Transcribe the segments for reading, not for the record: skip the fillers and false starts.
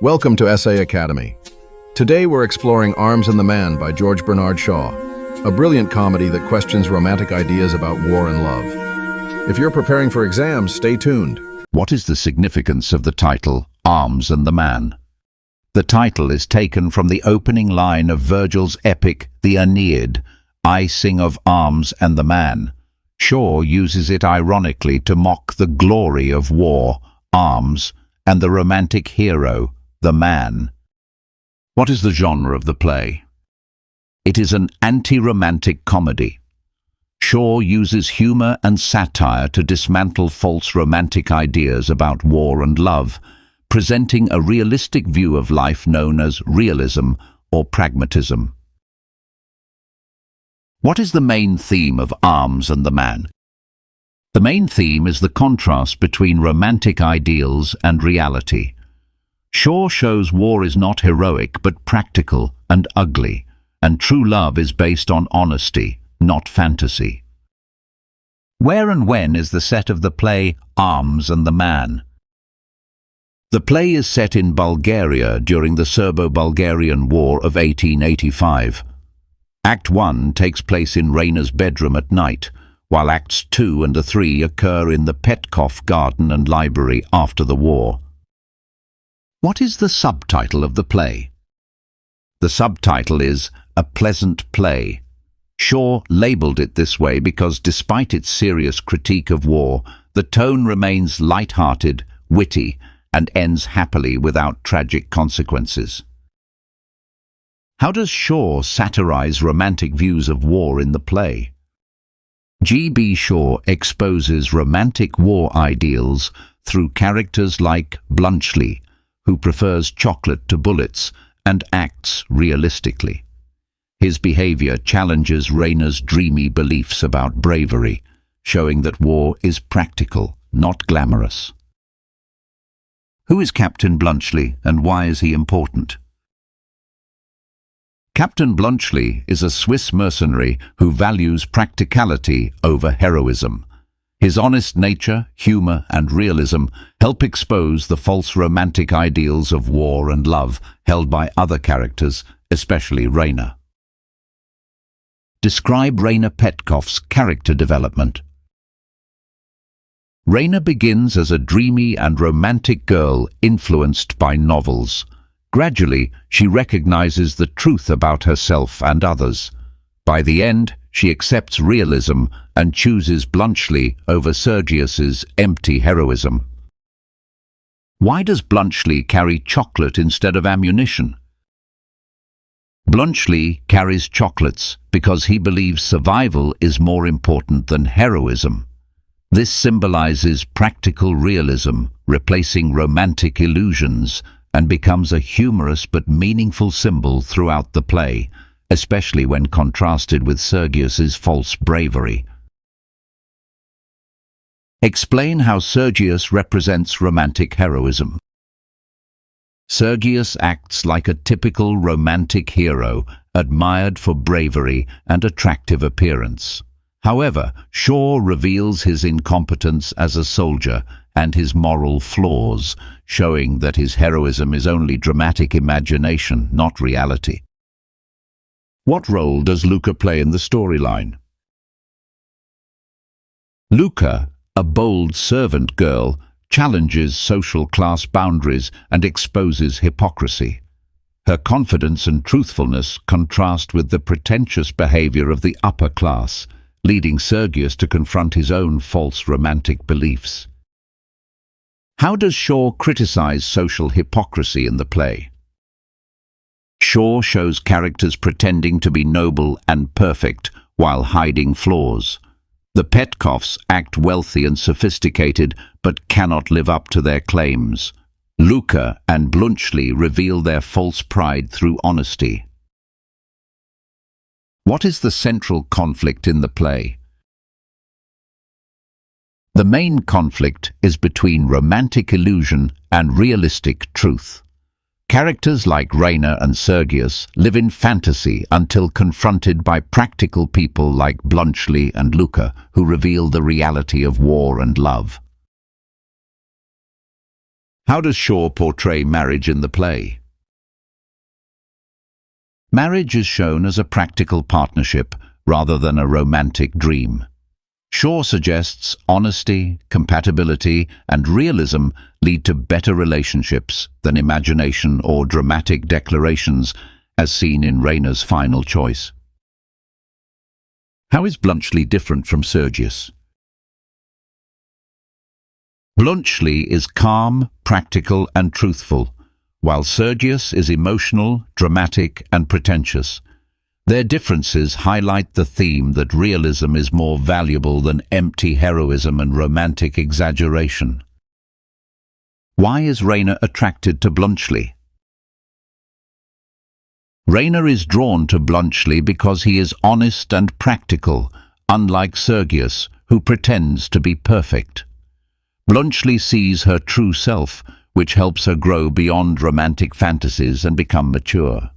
Welcome to Essay Academy. Today we're exploring Arms and the Man by George Bernard Shaw, a brilliant comedy that questions romantic ideas about war and love. If you're preparing for exams, stay tuned. What is the significance of the title, Arms and the Man? The title is taken from the opening line of Virgil's epic, the Aeneid, I sing of arms and the man. Shaw uses it ironically to mock the glory of war, arms, and the romantic hero, the man. What is the genre of the play? It is an anti-romantic comedy. Shaw uses humor and satire to dismantle false romantic ideas about war and love, presenting a realistic view of life known as realism or pragmatism. What is the main theme of Arms and the Man? The main theme is the contrast between romantic ideals and reality. Shaw shows war is not heroic but practical and ugly, and true love is based on honesty, not fantasy. Where and when is the set of the play Arms and the Man? The play is set in Bulgaria during the Serbo-Bulgarian War of 1885. Act 1 takes place in Raina's bedroom at night, while Acts 2 and 3 occur in the Petkov garden and library after the war. What is the subtitle of the play? The subtitle is A Pleasant Play. Shaw labelled it this way because despite its serious critique of war, the tone remains light-hearted, witty, and ends happily without tragic consequences. How does Shaw satirize romantic views of war in the play? G.B. Shaw exposes romantic war ideals through characters like Bluntschli, who prefers chocolate to bullets and acts realistically. His behavior challenges Raina's dreamy beliefs about bravery, showing that war is practical, not glamorous. Who is Captain Bluntschli and why is he important? Captain Bluntschli is a Swiss mercenary who values practicality over heroism. His honest nature, humor, and realism help expose the false romantic ideals of war and love held by other characters, especially Raina. Describe Raina Petkov's character development. Raina begins as a dreamy and romantic girl influenced by novels. Gradually, she recognizes the truth about herself and others. By the end, she accepts realism and chooses Bluntschli over Sergius's empty heroism. Why does Bluntschli carry chocolate instead of ammunition? Bluntschli carries chocolates because he believes survival is more important than heroism. This symbolizes practical realism, replacing romantic illusions, and becomes a humorous but meaningful symbol throughout the play, especially when contrasted with Sergius's false bravery. Explain how Sergius represents romantic heroism. Sergius acts like a typical romantic hero, admired for bravery and attractive appearance. However, Shaw reveals his incompetence as a soldier and his moral flaws, showing that his heroism is only dramatic imagination, not reality. What role does Luca play in the storyline? Luca, a bold servant girl, challenges social class boundaries and exposes hypocrisy. Her confidence and truthfulness contrast with the pretentious behavior of the upper class, leading Sergius to confront his own false romantic beliefs. How does Shaw criticize social hypocrisy in the play? Shaw shows characters pretending to be noble and perfect while hiding flaws. The Petkovs act wealthy and sophisticated but cannot live up to their claims. Luca and Bluntschli reveal their false pride through honesty. What is the central conflict in the play? The main conflict is between romantic illusion and realistic truth. Characters like Raina and Sergius live in fantasy until confronted by practical people like Bluntschli and Luca, who reveal the reality of war and love. How does Shaw portray marriage in the play? Marriage is shown as a practical partnership rather than a romantic dream. Shaw suggests honesty, compatibility, and realism lead to better relationships than imagination or dramatic declarations, as seen in Rayna's final choice. How is Bluntschli different from Sergius? Bluntschli is calm, practical, and truthful, while Sergius is emotional, dramatic, and pretentious. Their differences highlight the theme that realism is more valuable than empty heroism and romantic exaggeration. Why is Rayna attracted to Bluntschli? Rayna is drawn to Bluntschli because he is honest and practical, unlike Sergius, who pretends to be perfect. Bluntschli sees her true self, which helps her grow beyond romantic fantasies and become mature.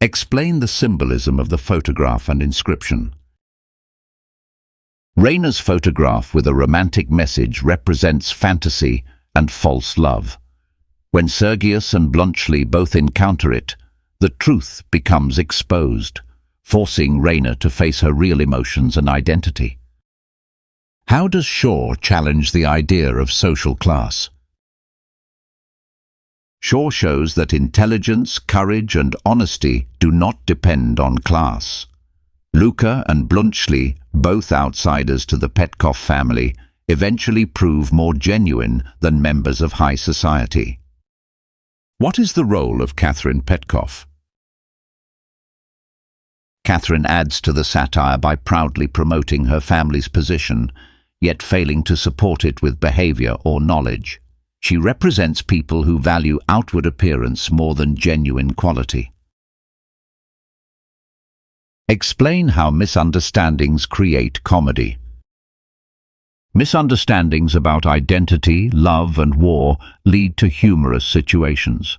Explain the symbolism of the photograph and inscription. Rayna's photograph with a romantic message represents fantasy and false love. When Sergius and Bluntschli both encounter it, the truth becomes exposed, forcing Rayna to face her real emotions and identity. How does Shaw challenge the idea of social class? Shaw shows that intelligence, courage, and honesty do not depend on class. Luca and Bluntschli, both outsiders to the Petkov family, eventually prove more genuine than members of high society. What is the role of Catherine Petkov? Catherine adds to the satire by proudly promoting her family's position, yet failing to support it with behavior or knowledge. She represents people who value outward appearance more than genuine quality. Explain how misunderstandings create comedy. Misunderstandings about identity, love, and war lead to humorous situations.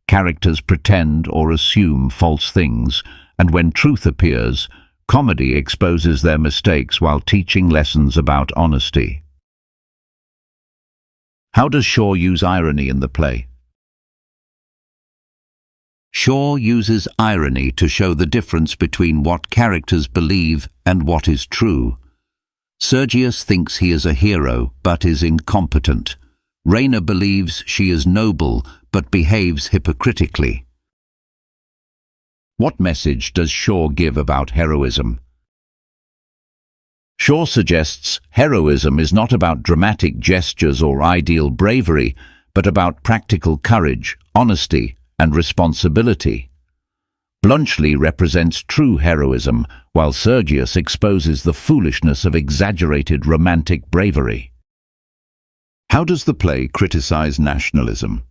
Characters pretend or assume false things, and when truth appears, comedy exposes their mistakes while teaching lessons about honesty. How does Shaw use irony in the play? Shaw uses irony to show the difference between what characters believe and what is true. Sergius thinks he is a hero, but is incompetent. Rayna believes she is noble, but behaves hypocritically. What message does Shaw give about heroism? Shaw suggests heroism is not about dramatic gestures or ideal bravery, but about practical courage, honesty, and responsibility. Bluntschli represents true heroism, while Sergius exposes the foolishness of exaggerated romantic bravery. How does the play criticize nationalism?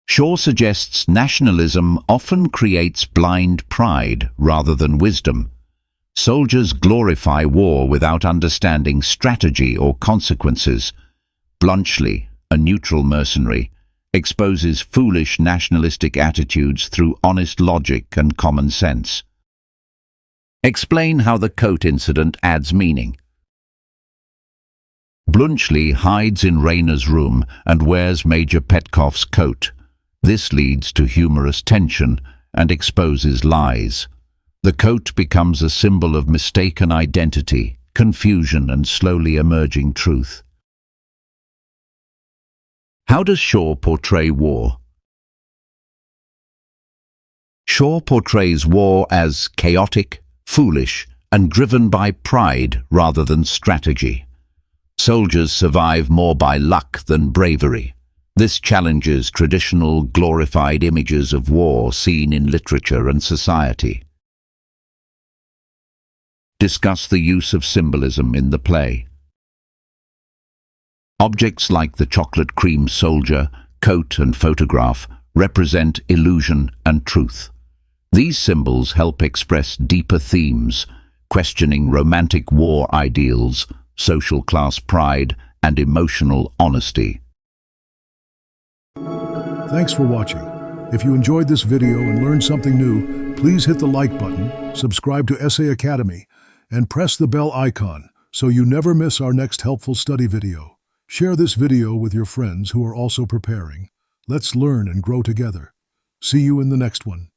Shaw suggests nationalism often creates blind pride rather than wisdom. Soldiers glorify war without understanding strategy or consequences. Bluntschli, a neutral mercenary, exposes foolish nationalistic attitudes through honest logic and common sense. Explain how the coat incident adds meaning. Bluntschli hides in Rayna's room and wears Major Petkov's coat. This leads to humorous tension and exposes lies. The coat becomes a symbol of mistaken identity, confusion, and slowly emerging truth. How does Shaw portray war? Shaw portrays war as chaotic, foolish, and driven by pride rather than strategy. Soldiers survive more by luck than bravery. This challenges traditional, glorified images of war seen in literature and society. Discuss the use of symbolism in the play. Objects like the chocolate cream soldier, coat, and photograph represent illusion and truth. These symbols help express deeper themes, questioning romantic war ideals, social class pride, and emotional honesty. Thanks for watching. If you enjoyed this video and learned something new, please hit the like button, subscribe to Essay Academy, and press the bell icon so you never miss our next helpful study video. Share this video with your friends who are also preparing. Let's learn and grow together. See you in the next one.